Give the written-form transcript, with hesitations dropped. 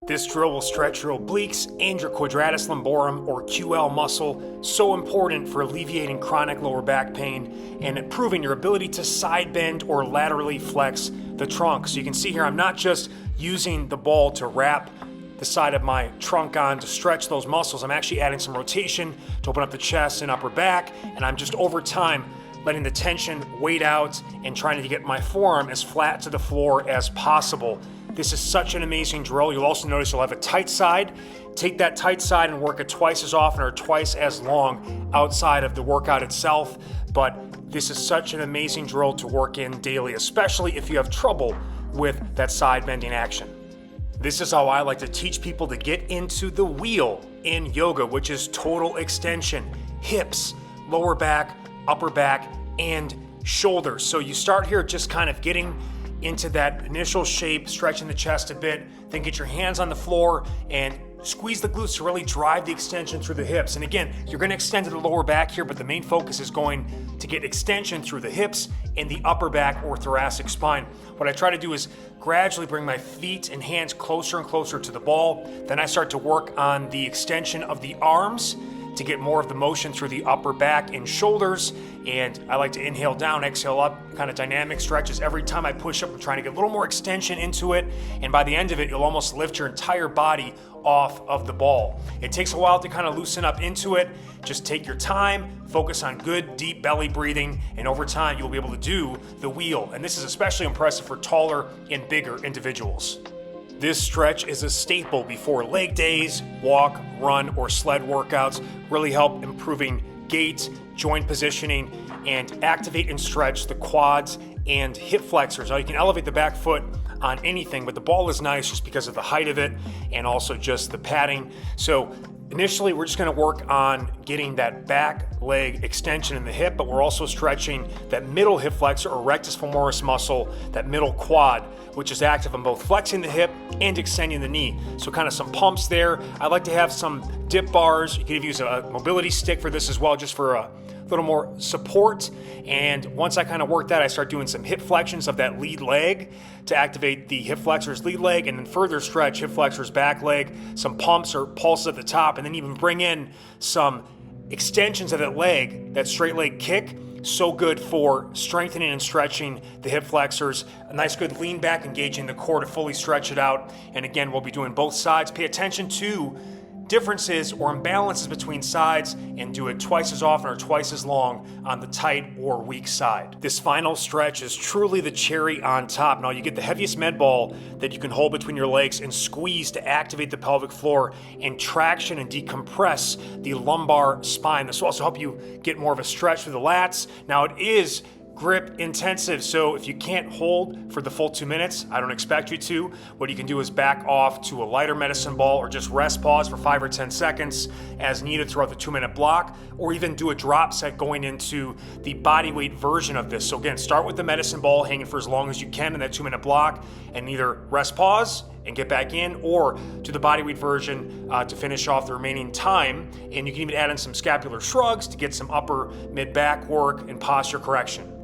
This drill will stretch your obliques and your quadratus lumborum or QL muscle, so important for alleviating chronic lower back pain and improving your ability to side bend or laterally flex the trunk. So you can see here, I'm not just using the ball to wrap the side of my trunk on to stretch those muscles. I'm actually adding some rotation to open up the chest and upper back, and I'm just over time letting the tension wait out and trying to get my forearm as flat to the floor as possible. This is such an amazing drill. You'll also notice you'll have a tight side. Take that tight side and work it twice as often or twice as long outside of the workout itself. But this is such an amazing drill to work in daily, especially if you have trouble with that side bending action. This is how I like to teach people to get into the wheel in yoga, which is total extension, hips, lower back, upper back, and shoulders. So you start here just kind of getting into that initial shape, stretching the chest a bit, then get your hands on the floor and squeeze the glutes to really drive the extension through the hips. And again, you're going to extend to the lower back here, but the main focus is going to get extension through the hips and the upper back or thoracic spine. What I try to do is gradually bring my feet and hands closer and closer to the ball. Then I start to work on the extension of the arms to get more of the motion through the upper back and shoulders. And I like to inhale down, exhale up, kind of dynamic stretches. Every time I push up, I'm trying to get a little more extension into it. And by the end of it, you'll almost lift your entire body off of the ball. It takes a while to kind of loosen up into it. Just take your time, focus on good, deep belly breathing, and over time, you'll be able to do the wheel. And this is especially impressive for taller and bigger individuals. This stretch is a staple before leg days, walk, run, or sled workouts. Really help improving gait, joint positioning, and activate and stretch the quads and hip flexors. Now you can elevate the back foot on anything, but the ball is nice just because of the height of it and also just the padding. So initially, we're just going to work on getting that back leg extension in the hip, but we're also stretching that middle hip flexor or rectus femoris muscle, that middle quad, which is active in both flexing the hip and extending the knee. So kind of some pumps there. I like to have some dip bars. You can even use a mobility stick for this as well, just for a little more support. And once I kind of work that, I start doing some hip flexions of that lead leg to activate the hip flexors lead leg, and then further stretch hip flexors back leg, some pumps or pulses at the top, and then even bring in some extensions of that leg, that straight leg kick. So good for strengthening and stretching the hip flexors. A nice good lean back, engaging the core to fully stretch it out. And again, we'll be doing both sides. Pay attention to differences or imbalances between sides and do it twice as often or twice as long on the tight or weak side. This final stretch is truly the cherry on top. Now you get the heaviest med ball that you can hold between your legs and squeeze to activate the pelvic floor and traction and decompress the lumbar spine. This will also help you get more of a stretch through the lats. Now it is grip intensive, so if you can't hold for the full 2 minutes, I don't expect you to. What you can do is back off to a lighter medicine ball or just rest pause for 5 or 10 seconds as needed throughout the 2-minute block, or even do a drop set going into the body weight version of this. So again, start with the medicine ball hanging for as long as you can in that 2-minute block and either rest pause and get back in, or to the bodyweight version to finish off the remaining time. And you can even add in some scapular shrugs to get some upper mid-back work and posture correction.